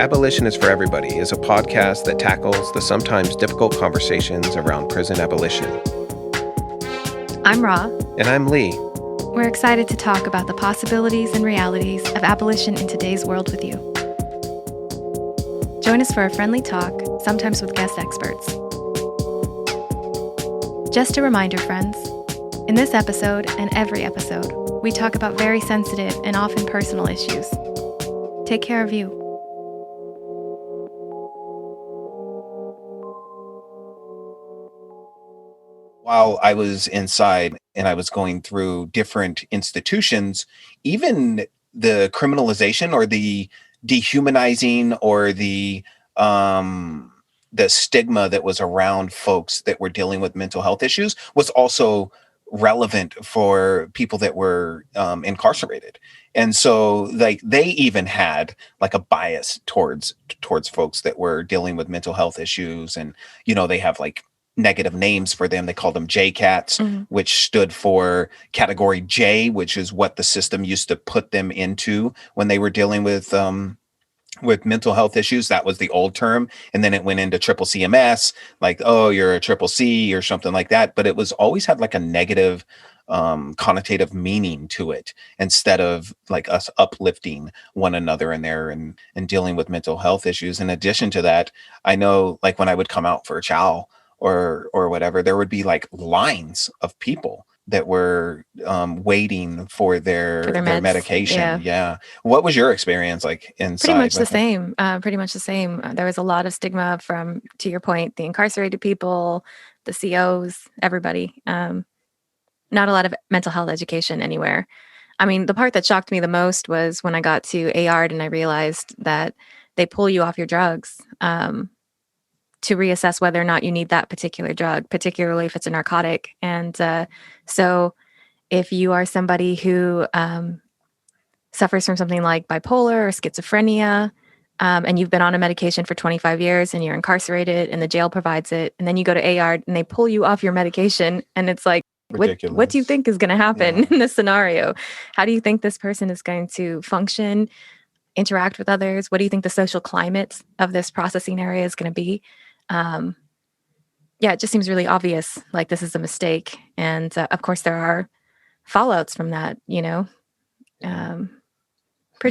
Abolition is for Everybody is a podcast that tackles the sometimes difficult conversations around prison abolition. I'm Ra. And I'm Lee. We're excited to talk about the possibilities and realities of abolition in today's world with you. Join us for a friendly talk, sometimes with guest experts. Just a reminder, friends, in this episode and every episode, we talk about very sensitive and often personal issues. Take care of you. While I was inside and I was going through different institutions, even the criminalization or the dehumanizing or the stigma that was around folks that were dealing with mental health issues was also relevant for people that were incarcerated. And so like they even had like a bias towards folks that were dealing with mental health issues. And, you know, they have like negative names for them. They call them J-Cats, which stood for category J, which is what the system used to put them into when they were dealing with mental health issues. That was the old term. And then it went into triple CMS, like, oh, you're a triple C or something like that. But it was always had like a negative connotative meaning to it, instead of like us uplifting one another in there and dealing with mental health issues. In addition to that, I know like when I would come out for a chow or whatever, there would be like lines of people that were waiting for their medication. Yeah. What was your experience like inside? Pretty much the same. There was a lot of stigma from, to your point, the incarcerated people, the COs, everybody. Not a lot of mental health education anywhere. I mean, the part that shocked me the most was when I got to ARD and I realized that they pull you off your drugs to reassess whether or not you need that particular drug, particularly if it's a narcotic. And so if you are somebody who suffers from something like bipolar or schizophrenia, and you've been on a medication for 25 years and you're incarcerated and the jail provides it, and then you go to ARD and they pull you off your medication, and it's like, what do you think is going to happen in this scenario? How do you think this person is going to function, interact with others? What do you think the social climate of this processing area is going to be? It just seems really obvious, like this is a mistake. And of course there are fallouts from that, pretty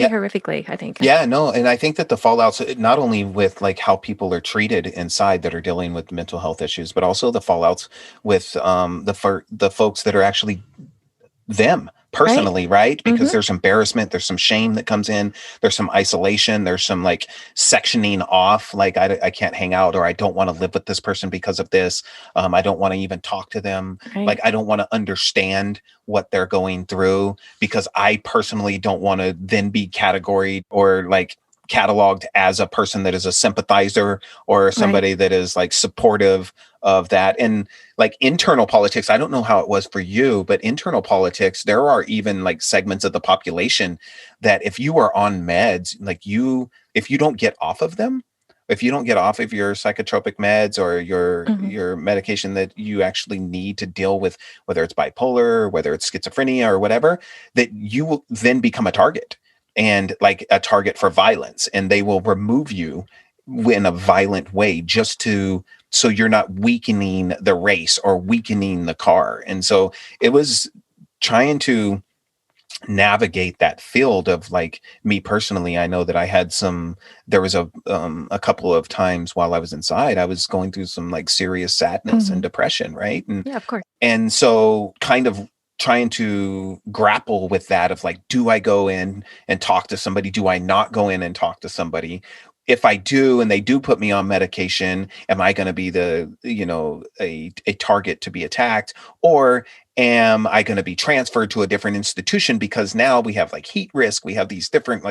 horrifically, I think. Yeah, no. And I think that the fallouts, not only with like how people are treated inside that are dealing with mental health issues, but also the fallouts with the folks that are actually them personally, right? Because there's embarrassment, there's some shame that comes in, there's some isolation, there's some like sectioning off, like I can't hang out, or I don't want to live with this person because of this. I don't want to even talk to them. Right. Like I don't want to understand what they're going through, because I personally don't want to then be categorized or like cataloged as a person that is a sympathizer or somebody that is like supportive of that. And like internal politics, I don't know how it was for you, but internal politics, there are even like segments of the population that if you are on meds, like if you don't get off of them, if you don't get off of your psychotropic meds or your medication that you actually need to deal with, whether it's bipolar, whether it's schizophrenia or whatever, that you will then become a target. And like a target for violence, and they will remove you in a violent way so you're not weakening the race or weakening the car. And so it was trying to navigate that field of like me personally. I know that I had there was a couple of times while I was inside, I was going through some like serious sadness and depression. Right. And yeah, of course. And so kind of trying to grapple with that of like, do I go in and talk to somebody? Do I not go in and talk to somebody? If I do, and they do put me on medication, am I going to be a target to be attacked? Or am I going to be transferred to a different institution? Because now we have like heat risk. We have these different,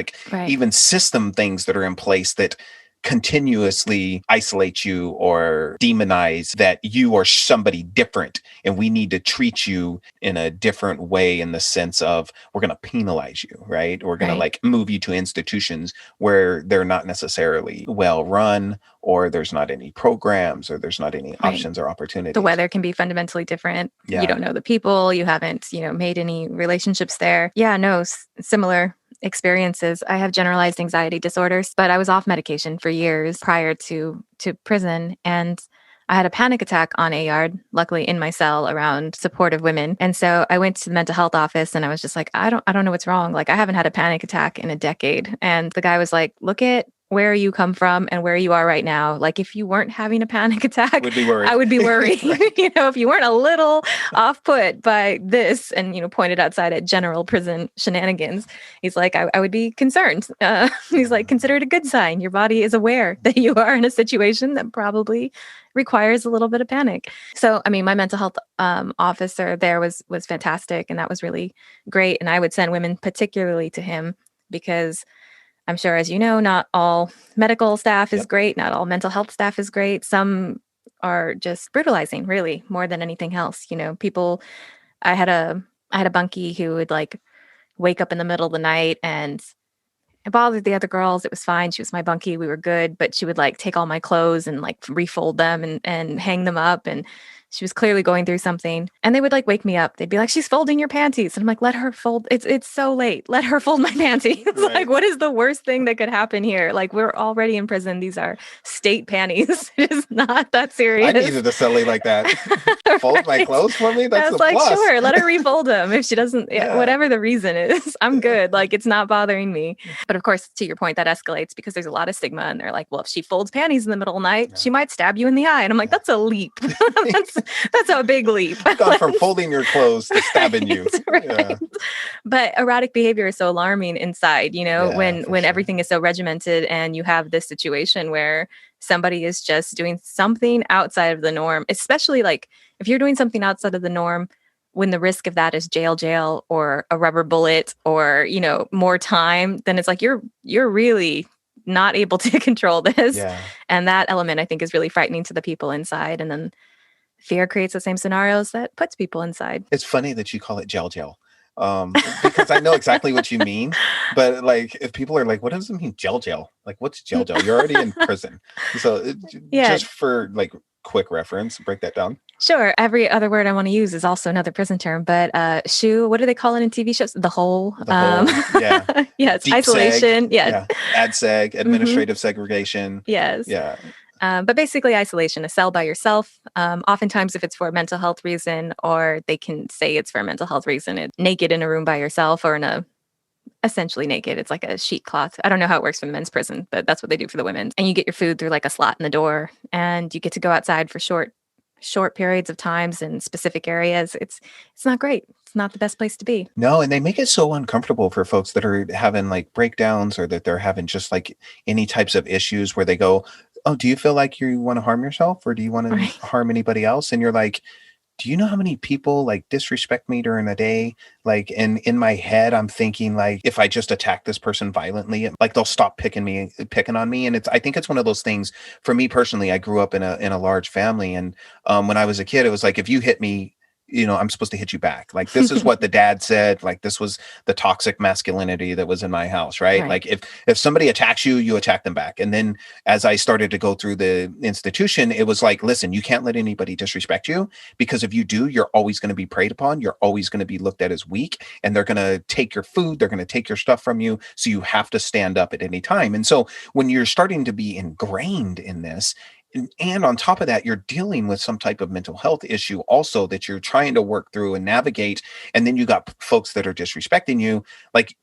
even system things that are in place that continuously isolate you or demonize that you are somebody different, and we need to treat you in a different way, in the sense of we're going to penalize you, right? We're going to like move you to institutions where they're not necessarily well run, or there's not any programs, or there's not any options or opportunities. The weather can be fundamentally different. Yeah. You don't know the people, you haven't, made any relationships there. Yeah, no, similar. experiences. I have generalized anxiety disorders, but I was off medication for years prior to prison, and I had a panic attack on a yard, luckily in my cell around supportive women. And so I went to the mental health office and I was just like, I don't know what's wrong. Like, I haven't had a panic attack in a decade. And the guy was like, look at where you come from and where you are right now. Like, if you weren't having a panic attack, Would be worried. I would be worried. Right. If you weren't a little off put by this and, pointed outside at general prison shenanigans, he's like, I would be concerned. He's like, consider it a good sign. Your body is aware that you are in a situation that probably requires a little bit of panic. So, my mental health officer there was fantastic. And that was really great. And I would send women particularly to him because I'm sure, as you know, not all medical staff is great. Not all mental health staff is great. Some are just brutalizing, really, more than anything else. People, I had a bunkie who would like wake up in the middle of the night and it bothered the other girls. It was fine. She was my bunkie. We were good, but she would like take all my clothes and like refold them and hang them up. And she was clearly going through something. And they would like wake me up. They'd be like, she's folding your panties. And I'm like, let her fold. It's so late. Let her fold my panties. Right. Like, what is the worst thing that could happen here? Like, we're already in prison. These are state panties. It is not that serious. I needed a cellie like that. Fold my clothes for me? That's I was a like, plus. sure, let her refold them. If she doesn't, Yeah. whatever the reason is, I'm good. Like, it's not bothering me. But of course, to your point, that escalates because there's a lot of stigma. And they're like, well, if she folds panties in the middle of the night, she might stab you in the eye. And I'm like, that's a leap. that's a big leap. Gone from folding your clothes to stabbing you. Right. Yeah. But erratic behavior is so alarming inside, when sure. everything is so regimented and you have this situation where somebody is just doing something outside of the norm, especially like if you're doing something outside of the norm, when the risk of that is jail, or a rubber bullet, or, more time, then it's like, you're really not able to control this. Yeah. And that element, I think, is really frightening to the people inside. And then fear creates the same scenarios that puts people inside. It's funny that you call it jail. Because I know exactly what you mean. But like, if people are like, what does it mean, jail? Like, what's jail? You're already in prison. So just for like quick reference, break that down. Sure. Every other word I want to use is also another prison term, but shoe, what do they call it in TV shows? The hole. Yeah. Yes. Deep Isolation. seg, yeah. ADSEG, administrative segregation. Yes. Yeah. But basically isolation, a cell by yourself. Oftentimes if it's for a mental health reason, or they can say it's for a mental health reason, it's naked in a room by yourself, or essentially naked. It's like a sheet cloth. I don't know how it works for the men's prison, but that's what they do for the women's. And you get your food through like a slot in the door, and you get to go outside for short periods of times in specific areas. It's not great. It's not the best place to be. No, and they make it so uncomfortable for folks that are having like breakdowns, or that they're having just like any types of issues where they go, oh, do you feel like you want to harm yourself, or do you want to harm anybody else? And you're like, do you know how many people like disrespect me during the day? Like, and in my head, I'm thinking like, if I just attack this person violently, like they'll stop picking on me. And I think it's one of those things for me personally. I grew up in a large family. And when I was a kid, it was like, if you hit me, I'm supposed to hit you back. Like, this is what the dad said. Like, this was the toxic masculinity that was in my house, right? Like, if somebody attacks you, you attack them back. And then as I started to go through the institution, it was like, listen, you can't let anybody disrespect you, because if you do, you're always going to be preyed upon. You're always going to be looked at as weak, and they're going to take your food. They're going to take your stuff from you. So you have to stand up at any time. And so when you're starting to be ingrained in this, and on top of that, you're dealing with some type of mental health issue also that you're trying to work through and navigate. And then you got folks that are disrespecting you. Like,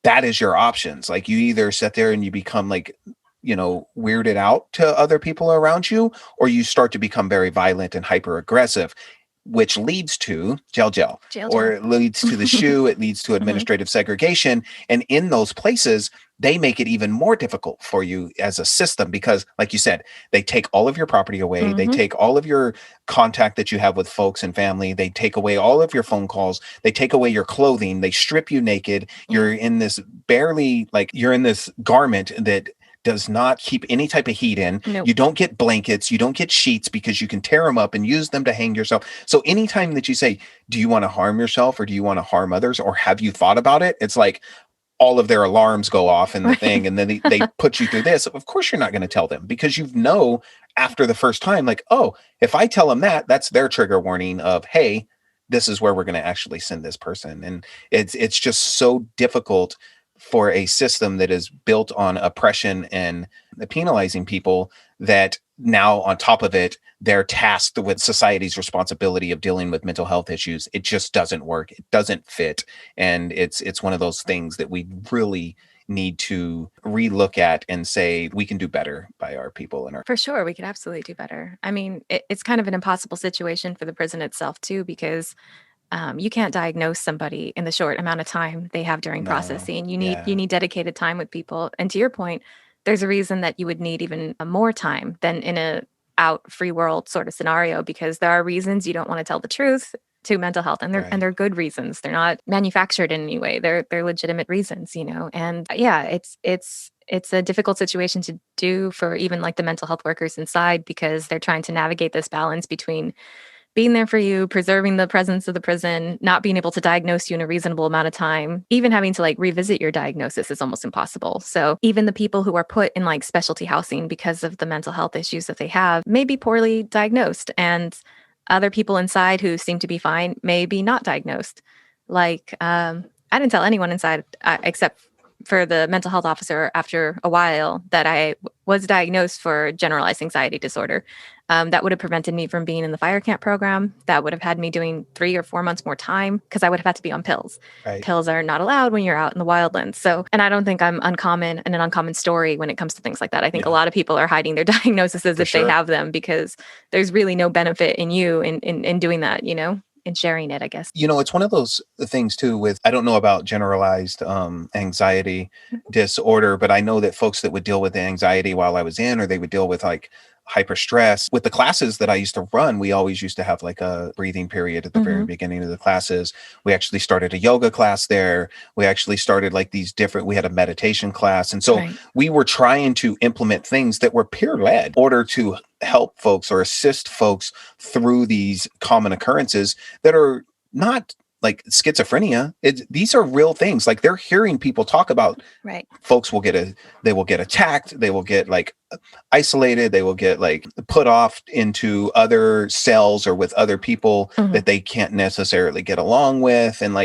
that is your options. Like, you either sit there and you become like, weirded out to other people around you, or you start to become very violent and hyper aggressive, which leads to jail, or it leads to the shoe. It leads to administrative segregation. And in those places, they make it even more difficult for you as a system, because like you said, they take all of your property away. They take all of your contact that you have with folks and family. They take away all of your phone calls. They take away your clothing. They strip you naked. You're in this you're in this garment that does not keep any type of heat in. Nope. You don't get blankets. You don't get sheets, because you can tear them up and use them to hang yourself. So anytime that you say, do you want to harm yourself, or do you want to harm others, or have you thought about it? It's like all of their alarms go off in the thing, and then they put you through this. Of course, you're not going to tell them, because after the first time, like, oh, if I tell them that's their trigger warning of, hey, this is where we're going to actually send this person. And it's just so difficult for a system that is built on oppression and penalizing people, that now on top of it, they're tasked with society's responsibility of dealing with mental health issues. It just doesn't work. It doesn't fit. And it's one of those things that we really need to relook at and say we can do better by our people. And our For sure, we could absolutely do better. I mean, it's kind of an impossible situation for the prison itself too, because you can't diagnose somebody in the short amount of time they have during No. processing. You Yeah. need dedicated time with people. And to your point, there's a reason that you would need even more time than in a out free world sort of scenario, because there are reasons you don't want to tell the truth to mental health, and Right. they're good reasons. They're not manufactured in any way. They're legitimate reasons, you know. And yeah, it's a difficult situation to do for even like the mental health workers inside, because they're trying to navigate this balance between being there for you, preserving the presence of the prison, not being able to diagnose you in a reasonable amount of time, even having to like revisit your diagnosis is almost impossible. So even the people who are put in like specialty housing because of the mental health issues that they have may be poorly diagnosed, and other people inside who seem to be fine may be not diagnosed. Like, I didn't tell anyone inside except for the mental health officer after a while that I was diagnosed for generalized anxiety disorder. That would have prevented me from being in the fire camp program. That would have had me doing 3 or 4 months more time, because I would have had to be on pills. Right. Pills are not allowed when you're out in the wildlands. So, and I don't think I'm uncommon and an uncommon story when it comes to things like that. I think a lot of people are hiding their diagnoses For if sure. they have them, because there's really no benefit in you in doing that, you know, in sharing it, I guess. You know, it's one of those things too with, I don't know about generalized anxiety disorder, but I know that folks that would deal with the anxiety while I was in, or they would deal with like hyper stress with the classes that I used to run, we always used to have like a breathing period at the very beginning of the classes. We actually started a yoga class there. We actually started like these different, we had a meditation class. And so we were trying to implement things that were peer led in order to help folks or assist folks through these common occurrences that are not like schizophrenia. These are real things. Like they're hearing people talk about, folks they will get attacked. They will get like isolated. They will get like put off into other cells or with other people that they can't necessarily get along with. And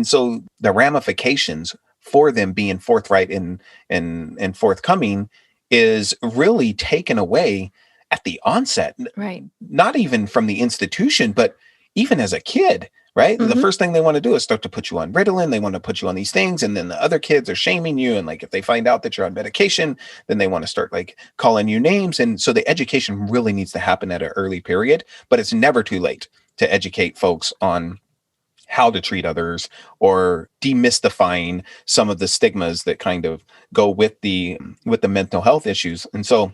so the ramifications for them being forthright and forthcoming is really taken away at the onset, not even from the institution, but even as a kid, right? The first thing they want to do is start to put you on Ritalin. They want to put you on these things. And then the other kids are shaming you. And like, if they find out that you're on medication, then they want to start like calling you names. And so the education really needs to happen at an early period, but it's never too late to educate folks on how to treat others or demystifying some of the stigmas that kind of go with the mental health issues. And so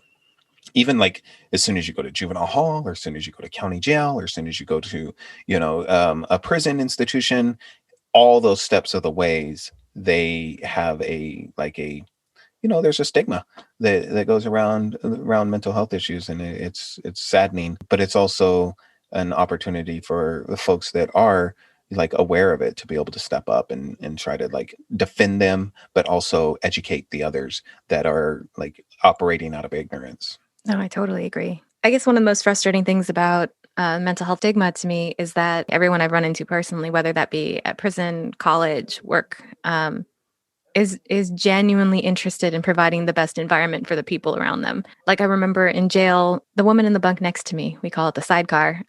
even like as soon as you go to juvenile hall, or as soon as you go to county jail, or as soon as you go to, a prison institution, all those steps of the ways, they have there's a stigma that goes around mental health issues. And it's saddening, but it's also an opportunity for the folks that are like aware of it to be able to step up and try to like defend them, but also educate the others that are like operating out of ignorance. No, I totally agree. I guess one of the most frustrating things about mental health stigma to me is that everyone I've run into personally, whether that be at prison, college, work, is genuinely interested in providing the best environment for the people around them. Like I remember in jail, the woman in the bunk next to me, we call it the sidecar.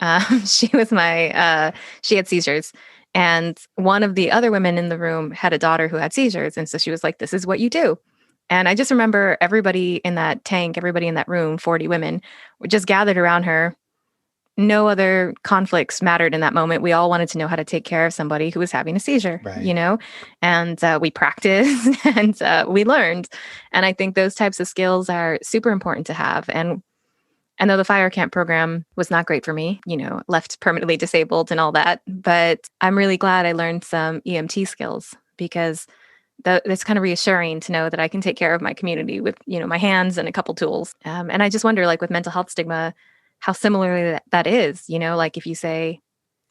She had seizures. And one of the other women in the room had a daughter who had seizures. And so she was like, this is what you do. And I just remember everybody in that tank, everybody in that room, 40 women, were just gathered around her. No other conflicts mattered in that moment. We all wanted to know how to take care of somebody who was having a seizure, and we practiced and we learned. And I think those types of skills are super important to have. And though the fire camp program was not great for me, left permanently disabled and all that, but I'm really glad I learned some EMT skills, because it's kind of reassuring to know that I can take care of my community with, my hands and a couple tools. And I just wonder, like with mental health stigma, how similarly that is, like if you say,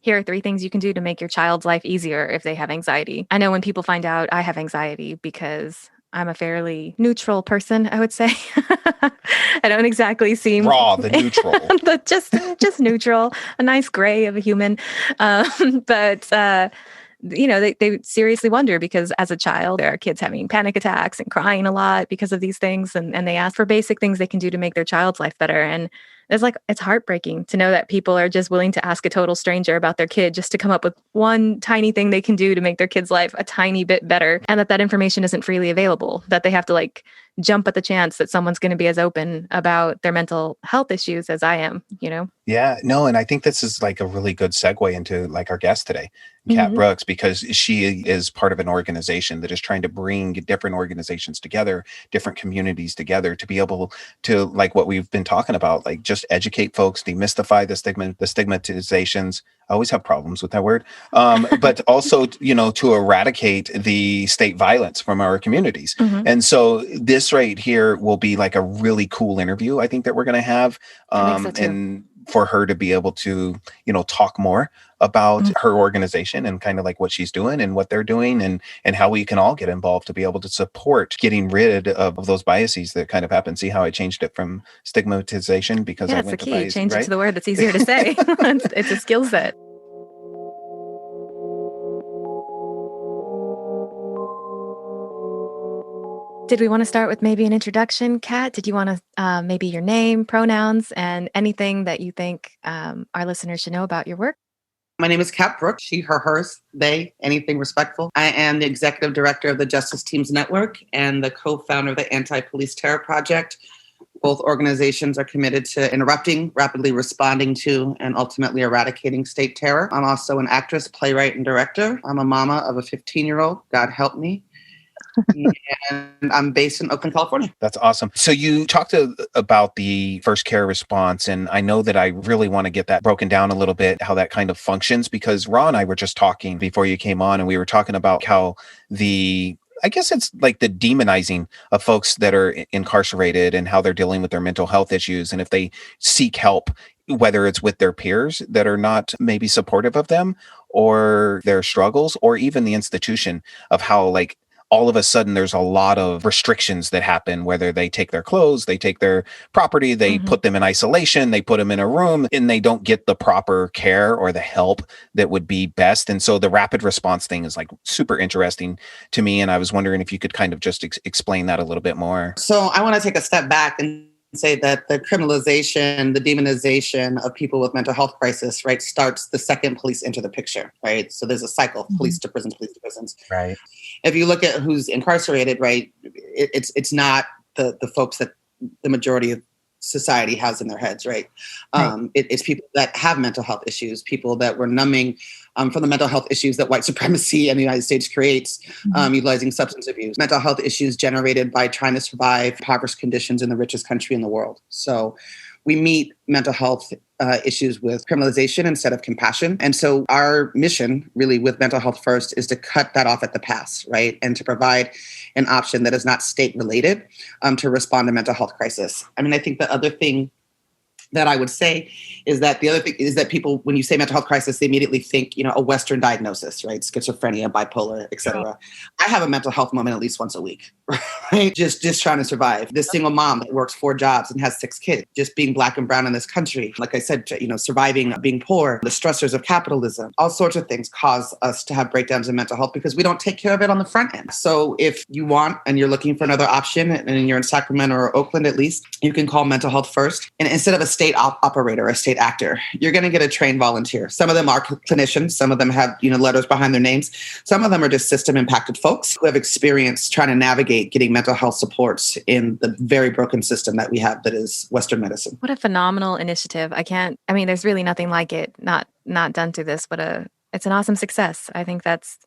here are 3 things you can do to make your child's life easier if they have anxiety. I know when people find out I have anxiety, because I'm a fairly neutral person, I would say. I don't exactly seem the neutral, just neutral, a nice gray of a human. But they seriously wonder, because as a child, there are kids having panic attacks and crying a lot because of these things. And they ask for basic things they can do to make their child's life better. And it's heartbreaking to know that people are just willing to ask a total stranger about their kid just to come up with one tiny thing they can do to make their kid's life a tiny bit better. And that information isn't freely available, that they have to jump at the chance that someone's going to be as open about their mental health issues as I am, Yeah, no, and I think this is a really good segue into our guest today, Kat Brooks, because she is part of an organization that is trying to bring different organizations together, different communities together, to be able to, what we've been talking about, just educate folks, demystify the stigmatizations. I always have problems with that word, but also, to eradicate the state violence from our communities. And so this right here will be a really cool interview, I think, that we're going to have, and for her to be able to, talk more about her organization and kind of what she's doing and what they're doing, and how we can all get involved to be able to support getting rid of those biases that kind of happen. See how I changed it from stigmatization because I that's went the to key. bias, Change right? it to the word that's easier to say. It's a skill set. Did we want to start with maybe an introduction, Kat? Did you want to maybe your name, pronouns, and anything that you think our listeners should know about your work? My name is Kat Brooks. She, her, hers, they, anything respectful. I am the executive director of the Justice Teams Network and the co-founder of the Anti-Police Terror Project. Both organizations are committed to interrupting, rapidly responding to, and ultimately eradicating state terror. I'm also an actress, playwright, and director. I'm a mama of a 15-year-old. God help me. And I'm based in Oakland, California. That's awesome. So you talked about the first care response, and I know that I really want to get that broken down a little bit, how that kind of functions, because Ron and I were just talking before you came on, and we were talking about how I guess it's the demonizing of folks that are incarcerated and how they're dealing with their mental health issues. And if they seek help, whether it's with their peers that are not maybe supportive of them or their struggles, or even the institution, of how all of a sudden there's a lot of restrictions that happen, whether they take their clothes, they take their property, they put them in isolation, they put them in a room, and they don't get the proper care or the help that would be best. And so the rapid response thing is super interesting to me. And I was wondering if you could kind of just explain that a little bit more. So I want to take a step back and say that the criminalization, the demonization of people with mental health crisis, right, starts the second police enter the picture, right? So there's a cycle, police to prisons, police to prisons. Right. If you look at who's incarcerated, right, it's not the folks that the majority of society has in their heads, right? It's people that have mental health issues, people that were numbing from the mental health issues that white supremacy in the United States creates, utilizing substance abuse, mental health issues generated by trying to survive impoverished conditions in the richest country in the world. So we meet mental health issues with criminalization instead of compassion. And so our mission really with Mental Health First is to cut that off at the pass, right? And to provide an option that is not state related to respond to mental health crisis. I mean, I think the other thing that I would say is that the other thing is that people, when you say mental health crisis, they immediately think, a Western diagnosis, right? Schizophrenia, bipolar, et cetera. I have a mental health moment at least once a week, right? Just trying to survive. This single mom that works 4 jobs and has 6 kids, just being Black and brown in this country. Like I said, surviving, being poor, the stressors of capitalism, all sorts of things cause us to have breakdowns in mental health because we don't take care of it on the front end. So if you want, and you're looking for another option, and you're in Sacramento or Oakland at least, you can call Mental Health First. And instead of a state operator, a state actor, you're going to get a trained volunteer. Some of them are clinicians. Some of them have, letters behind their names. Some of them are just system impacted folks who have experience trying to navigate getting mental health supports in the very broken system that we have that is Western medicine. What a phenomenal initiative. There's really nothing like it, not done through this, but it's an awesome success. I think that's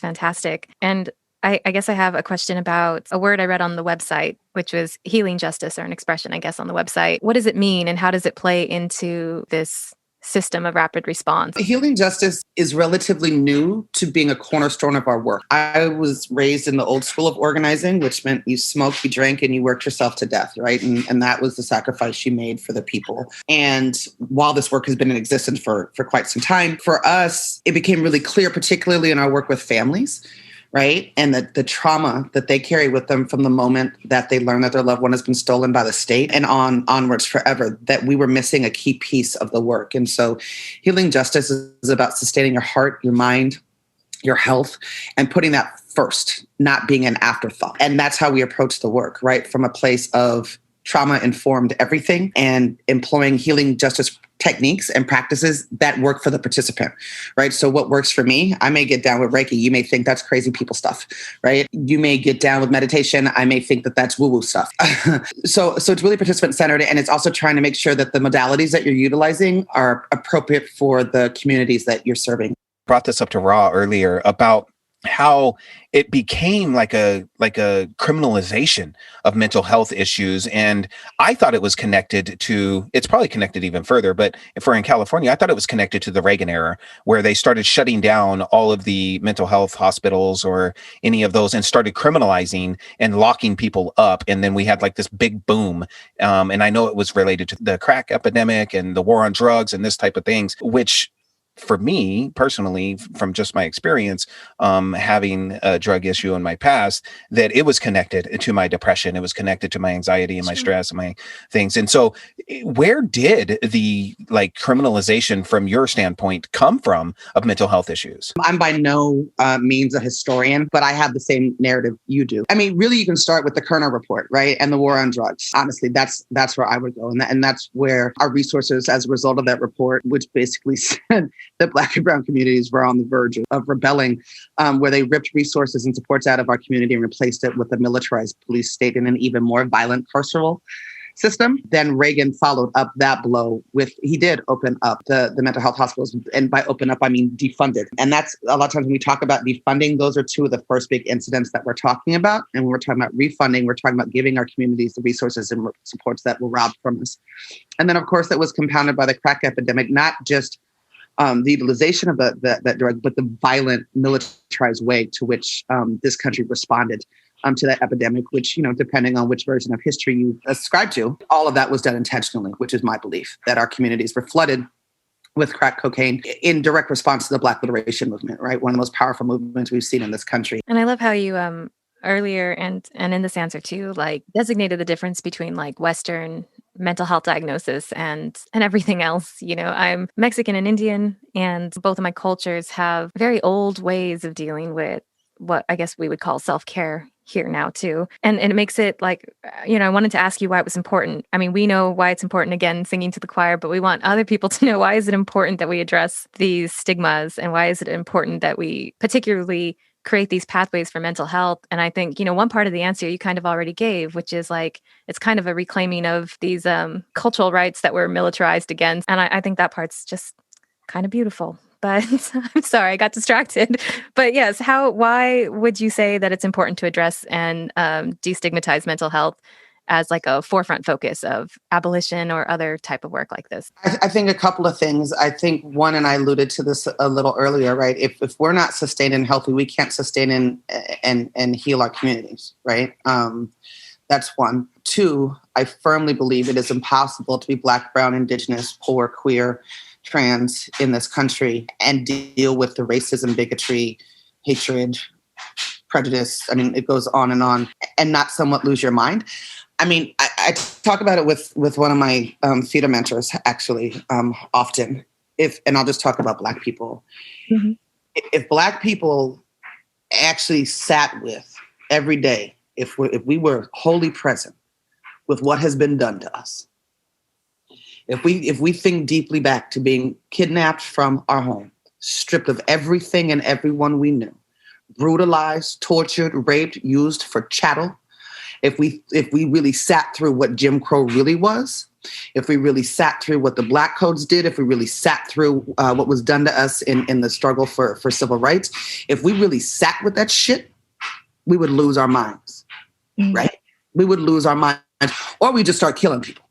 fantastic. And I guess I have a question about a word I read on the website, which was healing justice, or an expression, I guess, on the website. What does it mean, and how does it play into this system of rapid response? Healing justice is relatively new to being a cornerstone of our work. I was raised in the old school of organizing, which meant you smoked, you drank, and you worked yourself to death, right? And that was the sacrifice you made for the people. And while this work has been in existence for quite some time, for us, it became really clear, particularly in our work with families, right? And the trauma that they carry with them from the moment that they learn that their loved one has been stolen by the state and onwards forever, that we were missing a key piece of the work. And so healing justice is about sustaining your heart, your mind, your health, and putting that first, not being an afterthought. And that's how we approach the work, right? From a place of trauma-informed everything and employing healing justice techniques and practices that work for the participant, right? So what works for me, I may get down with Reiki. You may think that's crazy people stuff, right? You may get down with meditation. I may think that that's woo-woo stuff. So it's really participant-centered, and it's also trying to make sure that the modalities that you're utilizing are appropriate for the communities that you're serving. Brought this up to Ra earlier about how it became like a criminalization of mental health issues. And I thought it was connected to, it's probably connected even further, but if we're in California, I thought it was connected to the Reagan era, where they started shutting down all of the mental health hospitals or any of those and started criminalizing and locking people up. And then we had like this big boom. And I know it was related to the crack epidemic and the war on drugs and this type of things, which for me personally, from just my experience, having a drug issue in my past, that it was connected to my depression. It was connected to my anxiety and my stress and my things. And so where did the like criminalization from your standpoint come from of mental health issues? I'm by no means a historian, but I have the same narrative you do. I mean, really, you can start with the Kerner report, right? And the war on drugs. Honestly, that's where I would go. And that's where our resources as a result of that report, which basically said that Black and brown communities were on the verge of rebelling, where they ripped resources and supports out of our community and replaced it with a militarized police state and an even more violent carceral system. Then Reagan followed up that blow with, he did open up the mental health hospitals. And by open up, I mean defunded. And that's a lot of times when we talk about defunding, those are two of the first big incidents that we're talking about. And when we're talking about refunding, we're talking about giving our communities the resources and supports that were robbed from us. And then, of course, that was compounded by the crack epidemic, not just the utilization of that drug, but the violent militarized way to which this country responded to that epidemic, which, depending on which version of history you ascribe to, all of that was done intentionally, which is my belief, that our communities were flooded with crack cocaine in direct response to the Black liberation movement, right? One of the most powerful movements we've seen in this country. And I love how you earlier and in this answer too, like designated the difference between like Western mental health diagnosis and everything else. I'm Mexican and Indian, and both of my cultures have very old ways of dealing with what I guess we would call self-care here now too. And it makes it like, I wanted to ask you why it was important. I mean, we know why it's important, again, singing to the choir, but we want other people to know, why is it important that we address these stigmas, and why is it important that we particularly create these pathways for mental health? And I think, one part of the answer you kind of already gave, which is like, it's kind of a reclaiming of these cultural rights that were militarized against. And I think that part's just kind of beautiful. But I'm sorry, I got distracted. But yes, why would you say that it's important to address and destigmatize mental health as like a forefront focus of abolition or other type of work like this? I think a couple of things. I think one, and I alluded to this a little earlier, right? If we're not sustained and healthy, we can't sustain and heal our communities, right? That's one. Two, I firmly believe it is impossible to be Black, brown, Indigenous, poor, queer, trans in this country and deal with the racism, bigotry, hatred, prejudice. I mean, it goes on, and not somewhat lose your mind. I mean, I talk about it with one of my theater mentors, actually, often. And I'll just talk about Black people. Mm-hmm. If Black people actually sat with every day, if we were wholly present with what has been done to us, if we think deeply back to being kidnapped from our home, stripped of everything and everyone we knew, brutalized, tortured, raped, used for chattel, if we really sat through what Jim Crow really was, if we really sat through what the Black codes did, if we really sat through what was done to us in the struggle for civil rights, if we really sat with that shit, we would lose our minds, right? We would lose our minds, or we just start killing people.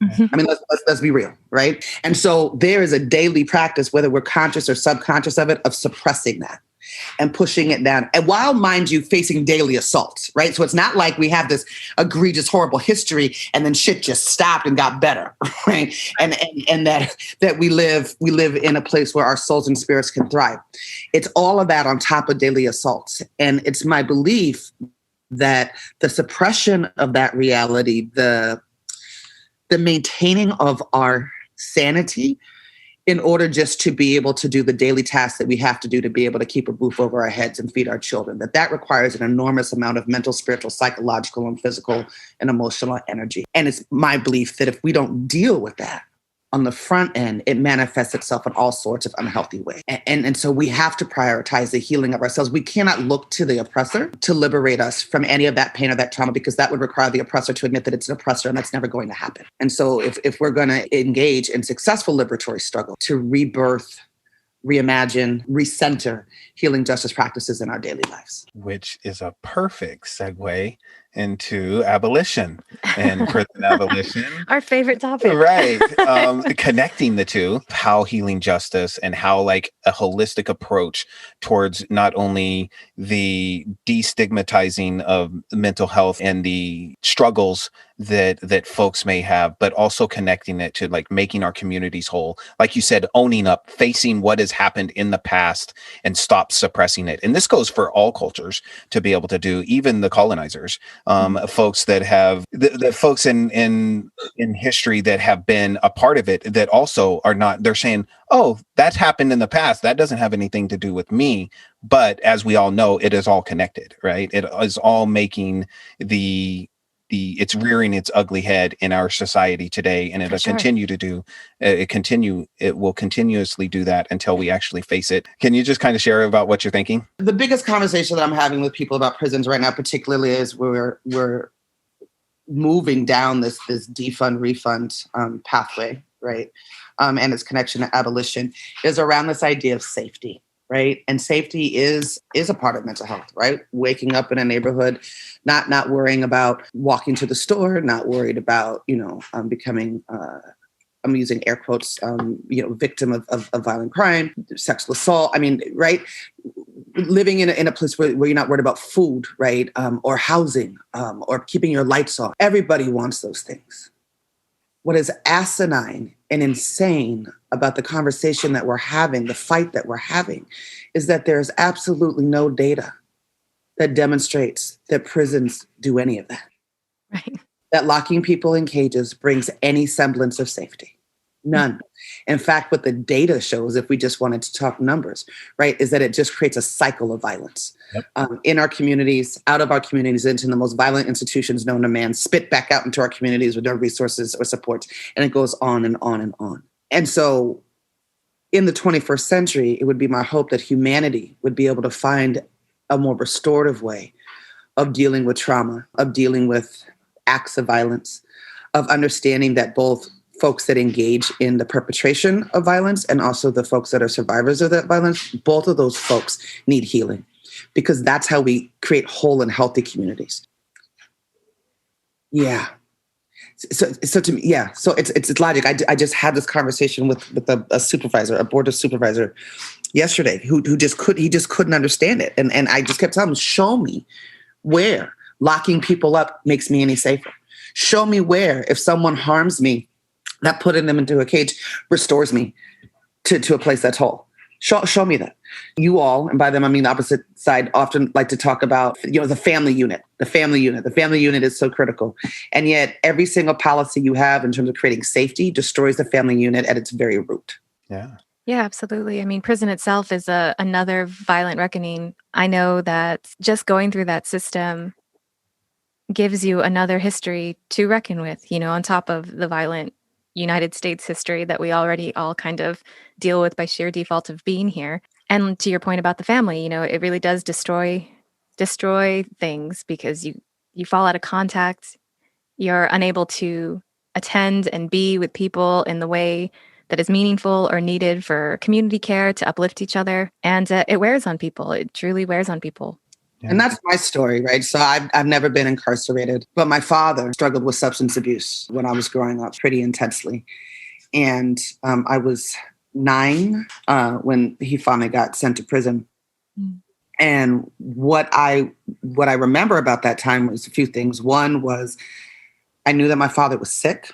I mean, let's be real, right? And so there is a daily practice, whether we're conscious or subconscious of it, of suppressing that and pushing it down. And while, mind you, facing daily assaults, right? So it's not like we have this egregious, horrible history and then shit just stopped and got better, right? And that we live in a place where our souls and spirits can thrive. It's all of that on top of daily assaults. And it's my belief that the suppression of that reality, the maintaining of our sanity in order just to be able to do the daily tasks that we have to do to be able to keep a roof over our heads and feed our children, that requires an enormous amount of mental, spiritual, psychological, and physical and emotional energy. And it's my belief that if we don't deal with that on the front end, it manifests itself in all sorts of unhealthy ways. And so we have to prioritize the healing of ourselves. We cannot look to the oppressor to liberate us from any of that pain or that trauma, because that would require the oppressor to admit that it's an oppressor, and that's never going to happen. And so if we're going to engage in successful liberatory struggle to rebirth, reimagine, recenter healing justice practices in our daily lives. Which is a perfect segue into abolition and prison abolition. Our favorite topic. Right. Connecting the two, how healing justice and how like a holistic approach towards not only the destigmatizing of mental health and the struggles that folks may have, but also connecting it to like making our communities whole. Like you said, owning up, facing what has happened in the past and stop suppressing it. And this goes for all cultures to be able to do, even the colonizers, folks that have the folks in history that have been a part of it that also are not, they're saying, oh, that's happened in the past. That doesn't have anything to do with me. But as we all know, it is all connected, right? It is all making it's rearing its ugly head in our society today, and it'll continue to do. It will continuously do that until we actually face it. Can you just kind of share about what you're thinking? The biggest conversation that I'm having with people about prisons right now, particularly, is we're moving down this defund refund pathway, right? And its connection to abolition is around this idea of safety. Right. And safety is a part of mental health, right? Waking up in a neighborhood, not worrying about walking to the store, not worried about, becoming, I'm using air quotes, victim of violent crime, sexual assault. I mean, right. Living in a place where you're not worried about food, right. Or housing, or keeping your lights on. Everybody wants those things. What is asinine and insane about the conversation that we're having, the fight that we're having, is that there's absolutely no data that demonstrates that prisons do any of that. Right. That locking people in cages brings any semblance of safety. None. In fact, what the data shows, if we just wanted to talk numbers, right, is that it just creates a cycle of violence. Yep. In our communities, out of our communities, into the most violent institutions known to man, spit back out into our communities with no resources or supports. And it goes on and on and on. And so in the 21st century, it would be my hope that humanity would be able to find a more restorative way of dealing with trauma, of dealing with acts of violence, of understanding that both folks that engage in the perpetration of violence and also the folks that are survivors of that violence, both of those folks need healing, because that's how we create whole and healthy communities. Yeah. So to me, yeah. So it's logic. I just had this conversation with a supervisor, a board of supervisor yesterday who just couldn't understand it. And I just kept telling him, show me where locking people up makes me any safer. Show me where, if someone harms me, that putting them into a cage restores me to a place that's whole. Show me that. You all, and by them I mean the opposite side, often like to talk about, the family unit. The family unit is so critical. And yet every single policy you have in terms of creating safety destroys the family unit at its very root. Yeah. Yeah, absolutely. I mean, prison itself is another violent reckoning. I know that just going through that system gives you another history to reckon with, on top of the violent United States history that we already all kind of deal with by sheer default of being here. And to your point about the family, it really does destroy things, because you fall out of contact. You're unable to attend and be with people in the way that is meaningful or needed for community care, to uplift each other. And it wears on people. It truly wears on people. Yeah. And that's my story, right? So I've never been incarcerated, but my father struggled with substance abuse when I was growing up pretty intensely. And I was 9 when he finally got sent to prison. Mm. And what I remember about that time was a few things. One was I knew that my father was sick.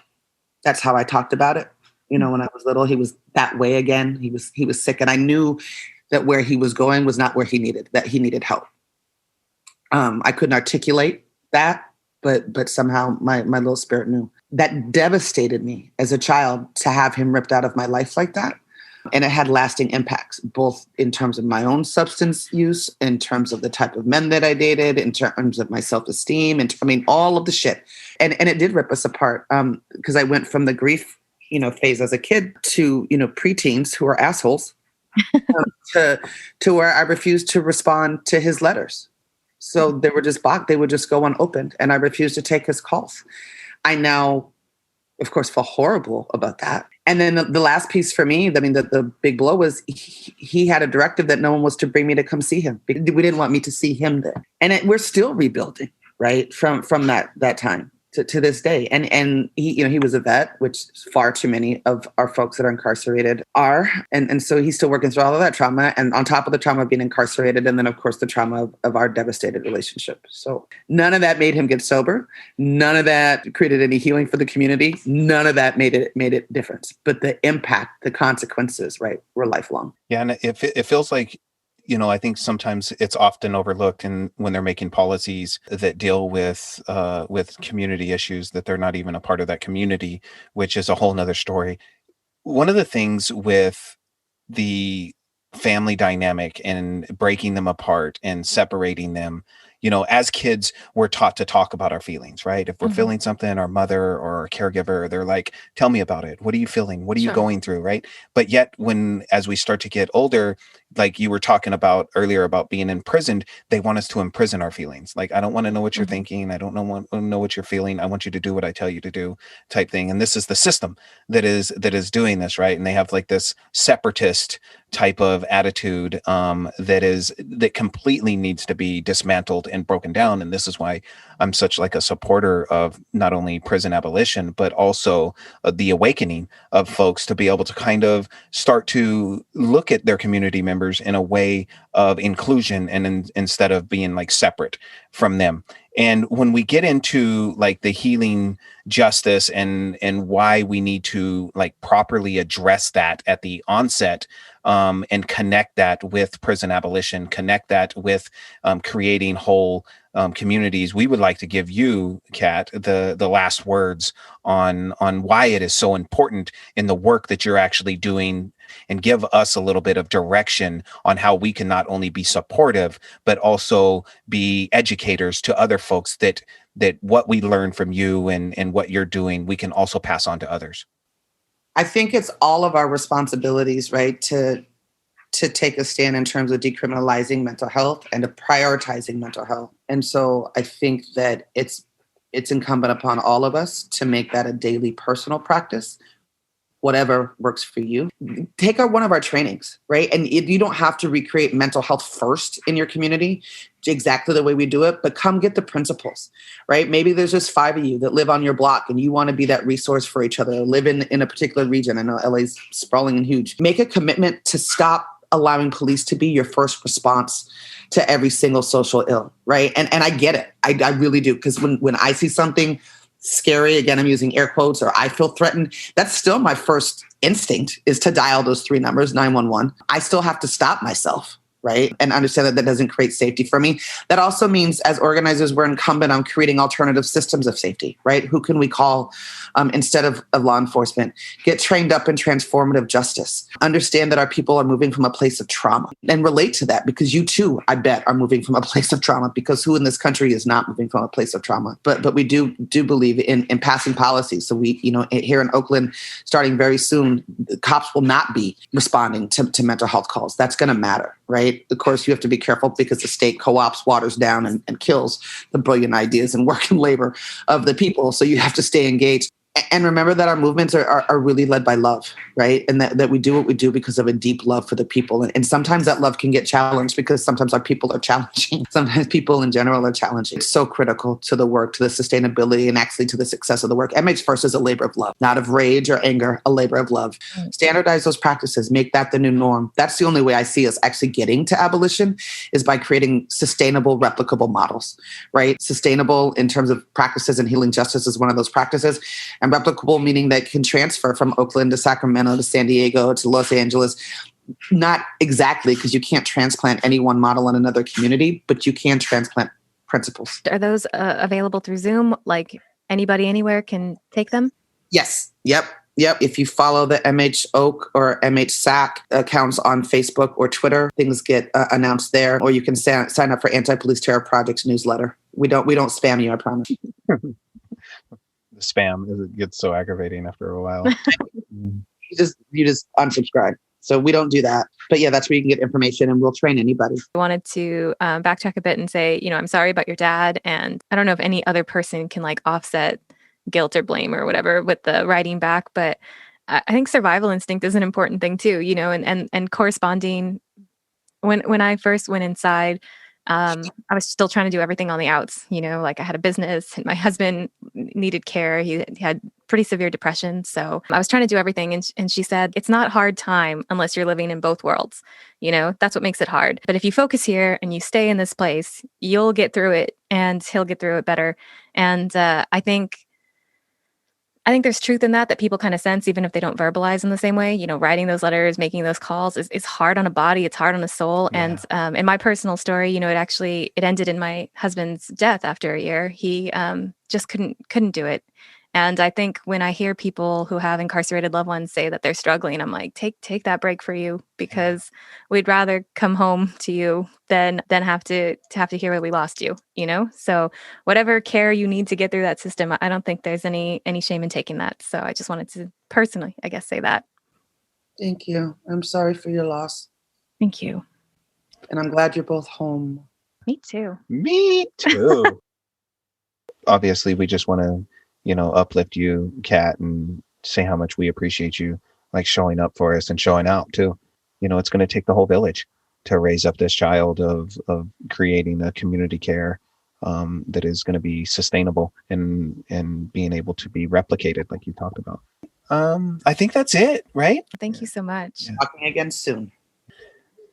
That's how I talked about it. When I was little, he was that way again. He was sick. And I knew that where he was going was not where he needed help. I couldn't articulate that, but somehow my little spirit knew. That devastated me as a child, to have him ripped out of my life like that. And it had lasting impacts, both in terms of my own substance use, in terms of the type of men that I dated, in terms of my self-esteem, and I mean, all of the shit. And it did rip us apart because I went from the grief, phase as a kid to, preteens who are assholes to where I refused to respond to his letters. So they were just blocked. They would just go unopened, and I refused to take his calls. I now, of course, feel horrible about that. And then the last piece for me, I mean, the big blow was he had a directive that no one was to bring me to come see him. We didn't want me to see him there. And we're still rebuilding, right, from that time to this day. And he was a vet, which far too many of our folks that are incarcerated are. And so he's still working through all of that trauma. And on top of the trauma of being incarcerated, and then, of course, the trauma of our devastated relationship. So none of that made him get sober. None of that created any healing for the community. None of that made it difference. But the impact, the consequences, right, were lifelong. Yeah, and it feels like, I think sometimes it's often overlooked when they're making policies that deal with community issues, that they're not even a part of that community, which is a whole nother story. One of the things with the family dynamic and breaking them apart and separating them, as kids, we're taught to talk about our feelings, right? If we're feeling something, our mother or our caregiver, they're like, tell me about it. What are you feeling? What are you going through? Right. But yet as we start to get older, like you were talking about earlier about being imprisoned, they want us to imprison our feelings. Like, I don't want to know what you're thinking. I don't want to know what you're feeling. I want you to do what I tell you to do, type thing. And this is the system that is doing this, right? And they have like this separatist type of attitude that completely needs to be dismantled and broken down. And this is why I'm such like a supporter of not only prison abolition, but also the awakening of folks to be able to kind of start to look at their community members in a way of inclusion and instead of being like separate from them. And when we get into like the healing justice and why we need to like properly address that at the onset, and connect that with prison abolition, connect that with creating whole communities, we would like to give you, Kat, the last words on why it is so important in the work that you're actually doing, and give us a little bit of direction on how we can not only be supportive, but also be educators to other folks that what we learn from you and what you're doing, we can also pass on to others. I think it's all of our responsibilities, right, to take a stand in terms of decriminalizing mental health and of prioritizing mental health. And so I think that it's incumbent upon all of us to make that a daily personal practice, whatever works for you. Take one of our trainings, right? And you don't have to recreate mental health first in your community exactly the way we do it, but come get the principles, right? Maybe there's just 5 of you that live on your block and you want to be that resource for each other, live in a particular region. I know LA's sprawling and huge. Make a commitment to stop allowing police to be your first response to every single social ill, right? And I get it. I really do. Because when I see something scary, again, I'm using air quotes, or I feel threatened, that's still my first instinct is to dial those 3 numbers, 911. I still have to stop myself, right? And understand that doesn't create safety for me. That also means as organizers, we're incumbent on creating alternative systems of safety, right? Who can we call instead of law enforcement? Get trained up in transformative justice. Understand that our people are moving from a place of trauma and relate to that, because you too, I bet, are moving from a place of trauma, because who in this country is not moving from a place of trauma? But we do believe in passing policies. So we, here in Oakland, starting very soon, the cops will not be responding to mental health calls. That's going to matter, right? Of course, you have to be careful because the state co-ops, waters down, and kills the brilliant ideas and work and labor of the people. So you have to stay engaged. And remember that our movements are really led by love, right? And that we do what we do because of a deep love for the people. And sometimes that love can get challenged because sometimes our people are challenging. Sometimes people in general are challenging. It's so critical to the work, to the sustainability, and actually to the success of the work. MH First is a labor of love, not of rage or anger, a labor of love. Standardize those practices, make that the new norm. That's the only way I see us actually getting to abolition, is by creating sustainable, replicable models, right? Sustainable in terms of practices, and healing justice is one of those practices. And replicable meaning that can transfer from Oakland to Sacramento to San Diego to Los Angeles. Not exactly, because you can't transplant any one model in another community, but you can transplant principles. Are those available through Zoom? Like anybody anywhere can take them? Yes. Yep. Yep. If you follow the MH Oak or MH SAC accounts on Facebook or Twitter, things get announced there. Or you can sign up for Anti-Police Terror Project's newsletter. We don't spam you, I promise. The spam it gets so aggravating after a while. You just unsubscribe. So we don't do that. But yeah, that's where you can get information, and we'll train anybody. I wanted to backtrack a bit and say, I'm sorry about your dad. And I don't know if any other person can like offset guilt or blame or whatever with the writing back. But I think survival instinct is an important thing too, and corresponding. When I first went inside, I was still trying to do everything on the outs, like I had a business and my husband needed care. He had pretty severe depression. So I was trying to do everything. And she said, it's not hard time unless you're living in both worlds. That's what makes it hard. But if you focus here and you stay in this place, you'll get through it and he'll get through it better. And I think there's truth in that people kind of sense, even if they don't verbalize in the same way. Writing those letters, making those calls is hard on a body. It's hard on a soul. Yeah. And in my personal story, it ended in my husband's death after a year. He just couldn't do it. And I think when I hear people who have incarcerated loved ones say that they're struggling, I'm like, take that break for you, because we'd rather come home to you than have to hear that we lost you, So whatever care you need to get through that system, I don't think there's any shame in taking that. So I just wanted to personally, I guess, say that. Thank you. I'm sorry for your loss. Thank you. And I'm glad you're both home. Me too. Me too. Obviously, we just want to uplift you, Kat, and say how much we appreciate you, like showing up for us and showing out too. It's going to take the whole village to raise up this child of creating a community care that is going to be sustainable and being able to be replicated, like you talked about. I think that's it, right? Thank you so much. Yeah. Talking again soon.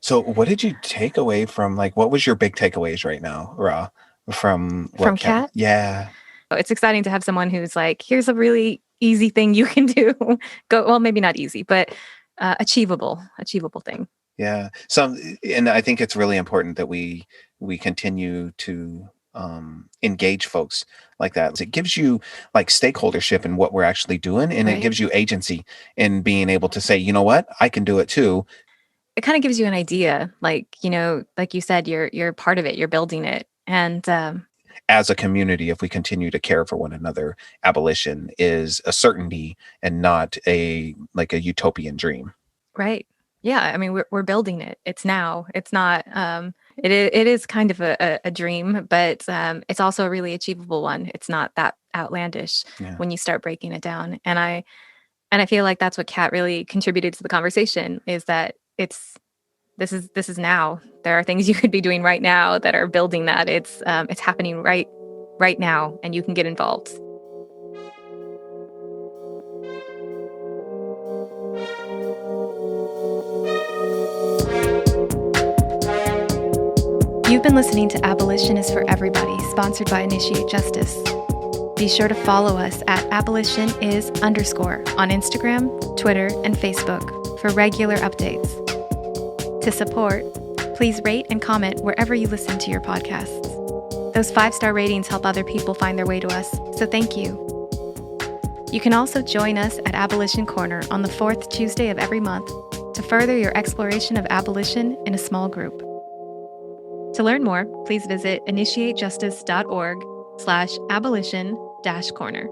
So what did you take away from, what was your big takeaways right now, Ra, from Kat? Yeah. It's exciting to have someone who's like, here's a really easy thing you can do. Well, maybe not easy, but achievable thing. Yeah. And I think it's really important that we continue to engage folks like that. It gives you stakeholdership in what we're actually doing, and It gives you agency in being able to say, you know what, I can do it too. It kind of gives you an idea, like you said, you're part of it, you're building it. And as a community, if we continue to care for one another, abolition is a certainty and not a utopian dream. Right. Yeah. I mean, we're building it. It's now. It's not. It is kind of a dream, but it's also a really achievable one. It's not that outlandish when you start breaking it down. And I feel like that's what Kat really contributed to the conversation, is that this is now. There are things you could be doing right now that are building that. It's happening right now, and you can get involved. You've been listening to Abolition is for Everybody, sponsored by Initiate Justice. Be sure to follow us at abolitionis_ on Instagram, Twitter, and Facebook for regular updates. To support, please rate and comment wherever you listen to your podcasts. Those 5-star ratings help other people find their way to us, so thank you. You can also join us at Abolition Corner on the 4th Tuesday of every month to further your exploration of abolition in a small group. To learn more, please visit initiatejustice.org/abolition-corner.